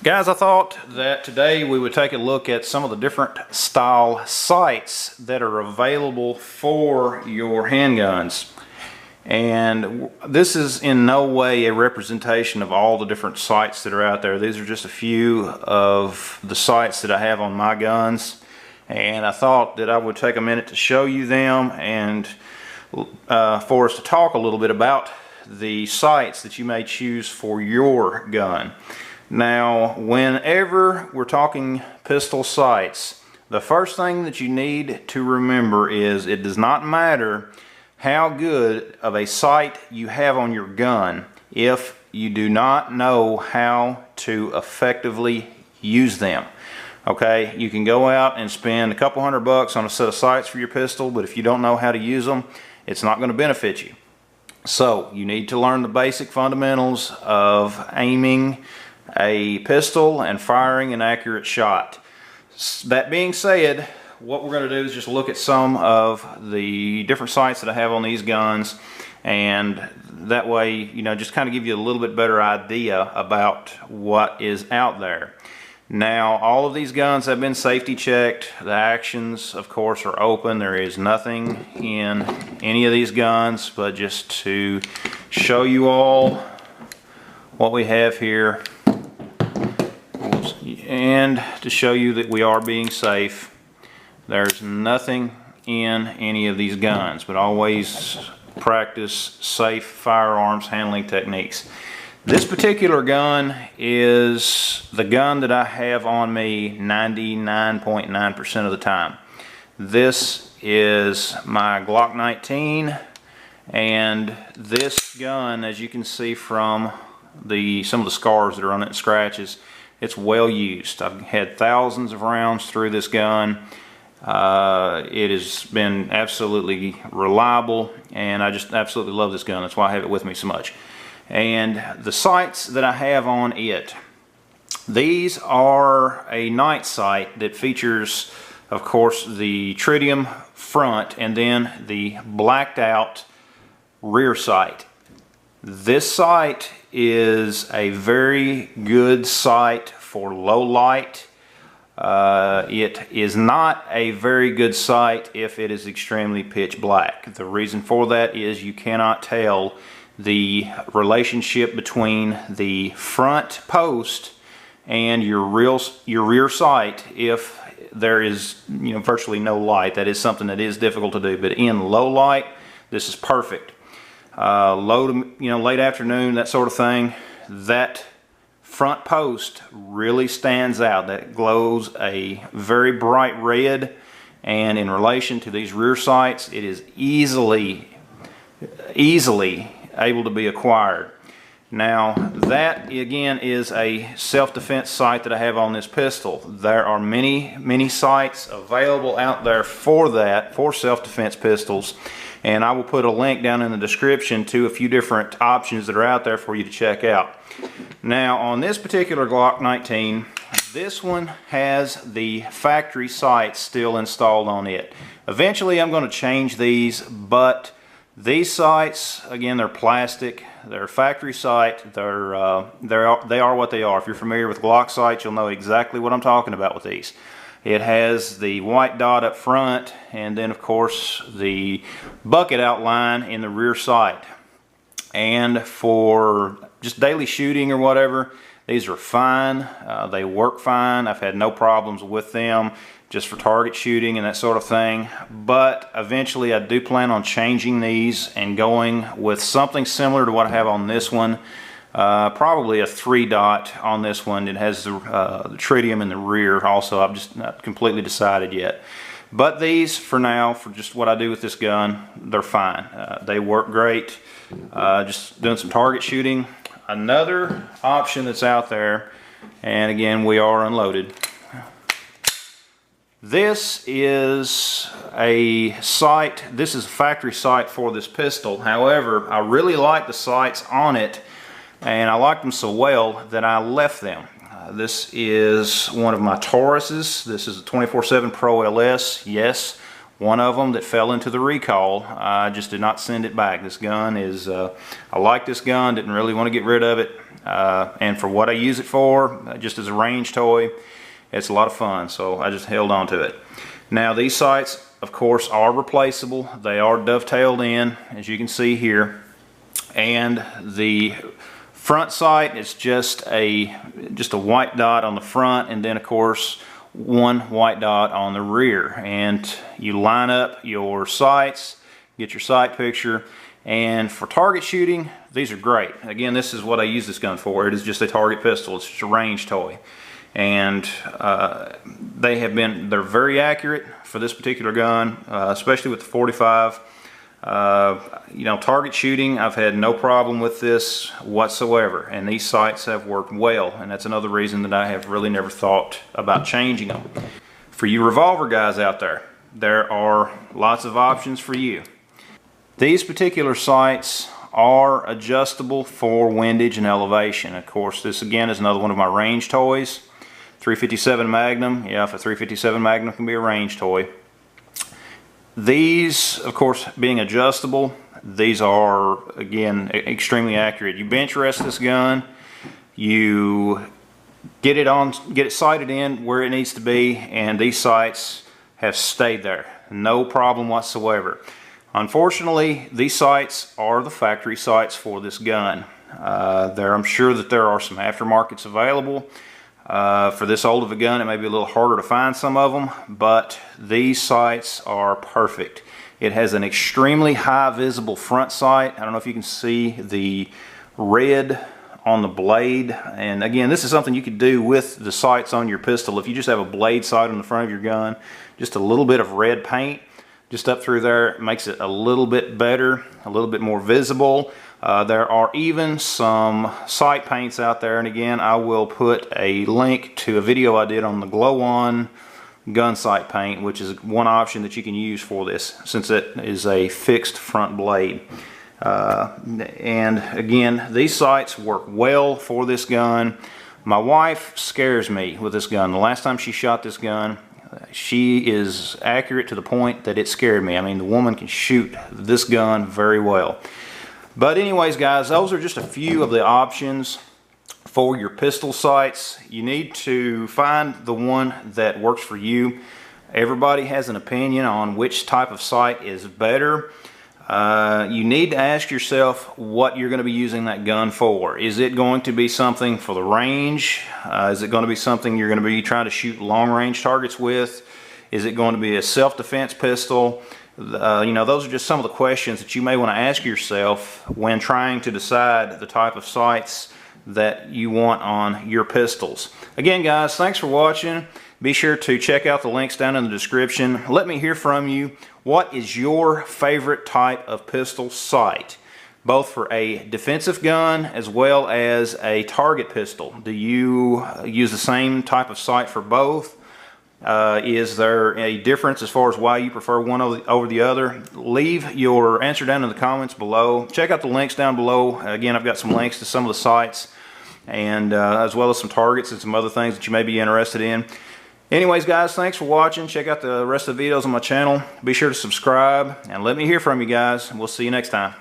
Guys, I thought that today we would take a look at some of the different style sights that are available for your handguns. And this is in no way a representation of all the different sights that are out there. These are just a few of the sights that I have on my guns. And I thought that I would take a minute to show you them and for us to talk a little bit about the sights that you may choose for your gun. Now, whenever we're talking pistol sights, the first thing that you need to remember is it does not matter how good of a sight you have on your gun if you do not know how to effectively use them. Okay, you can go out and spend a couple $100 on a set of sights for your pistol, but if you don't know how to use them, it's not going to benefit you. So you need to learn the basic fundamentals of aiming a pistol and firing an accurate shot. That being said, what we're going to do is just look at some of the different sights that I have on these guns, and that way, you know, just kind of give you a little bit better idea about what is out there. Now, all of these guns have been safety checked. The actions, of course, are open. There is nothing in any of these guns, but just to show you all what we have here and to show you that we are being safe. There's nothing in any of these guns, but always practice safe firearms handling techniques. This particular gun is the gun that I have on me 99.9% of the time. This is my Glock 19, and this gun, as you can see from some of the scars that are on it and scratches, it's well used. I've had thousands of rounds through this gun. It has been absolutely reliable, and I just absolutely love this gun. That's why I have it with me so much. And the sights that I have on it, these are a night sight that features, of course, the tritium front and then the blacked out rear sight. This sight is a very good sight for low light. It is not a very good sight if it is extremely pitch black. The reason for that is you cannot tell the relationship between the front post and your rear sight if there is, you know, virtually no light. That is something that is difficult to do, but in low light, this is perfect. Low to, you know, late afternoon, that sort of thing, that front post really stands out. That glows a very bright red, and in relation to these rear sights, it is easily able to be acquired. Now, that again is a self-defense sight that I have on this pistol. There are many sights available out there for that, for self-defense pistols, and I will put a link down in the description to a few different options that are out there for you to check out. Now, on this particular Glock 19, this one has the factory sights still installed on it. Eventually I'm going to change these, but these sights, again, they're plastic. They're a factory sight. They are what they are. If you're familiar with Glock sights, you'll know exactly what I'm talking about with these. It has the white dot up front, and then of course the bucket outline in the rear sight. And for just daily shooting or whatever, these are fine. They work fine. I've had no problems with them, just for target shooting and that sort of thing. But eventually I do plan on changing these and going with something similar to what I have on this one. Probably a 3-dot on this one. It has the tritium in the rear also. I've just not completely decided yet. But these, for now, for just what I do with this gun, they're fine. They work great. Just doing some target shooting. Another option that's out there, and again, we are unloaded. This is a sight. This is a factory sight for this pistol. However, I really like the sights on it, and I like them so well that I left them. This is one of my Tauruses. This is a 24/7 Pro LS. Yes, One of them that fell into the recall, I just did not send it back. This gun is, I like this gun, didn't really want to get rid of it. And for what I use it for, just as a range toy, it's a lot of fun, so I just held on to it. Now these sights, of course, are replaceable. They are dovetailed in, as you can see here. And the front sight is just a white dot on the front, and then of course one white dot on the rear. And you line up your sights, get your sight picture, and for target shooting, these are great. Again, this is what I use this gun for. It is just a target pistol. It's just a range toy. And they're very accurate for this particular gun, especially with the 45. You know, target shooting, I've had no problem with this whatsoever, and these sights have worked well, and that's another reason that I have really never thought about changing them. For you revolver guys out there, there are lots of options for you. These particular sights are adjustable for windage and elevation. Of course, this again is another one of my range toys. 357 Magnum, yeah, if a 357 Magnum can be a range toy. These, of course, being adjustable, these are, again, extremely accurate. You bench rest this gun, you get it sighted in where it needs to be, and these sights have stayed there. No problem whatsoever. Unfortunately, these sights are the factory sights for this gun. I'm sure that there are some aftermarkets available. For this old of a gun, it may be a little harder to find some of them, but these sights are perfect. It has an extremely high visible front sight. I don't know if you can see the red on the blade. And again, this is something you could do with the sights on your pistol. If you just have a blade sight on the front of your gun, just a little bit of red paint just up through there makes it a little bit better, a little bit more visible. There are even some sight paints out there, and again, I will put a link to a video I did on the Glow-On gun sight paint, which is one option that you can use for this, since it is a fixed front blade. And again, these sights work well for this gun. My wife scares me with this gun. The last time she shot this gun, she is accurate to the point that it scared me. I mean, the woman can shoot this gun very well. But anyways, guys, those are just a few of the options for your pistol sights. You need to find the one that works for you. Everybody has an opinion on which type of sight is better. You need to ask yourself what you're going to be using that gun for. Is it going to be something for the range? Is it going to be something you're going to be trying to shoot long range targets with? Is it going to be a self-defense pistol? You know, those are just some of the questions that you may want to ask yourself when trying to decide the type of sights that you want on your pistols. Again, guys, thanks for watching. Be sure to check out the links down in the description. Let me hear from you. What is your favorite type of pistol sight, both for a defensive gun as well as a target pistol? Do you use the same type of sight for both? Is there a difference as far as why you prefer one over the other? Leave your answer down in the comments below. Check out the links down below. Again, I've got some links to some of the sites, and as well as some targets and some other things that you may be interested in. Anyways, guys, thanks for watching. Check out the rest of the videos on my channel. Be sure to subscribe, and let me hear from you guys. We'll see you next time.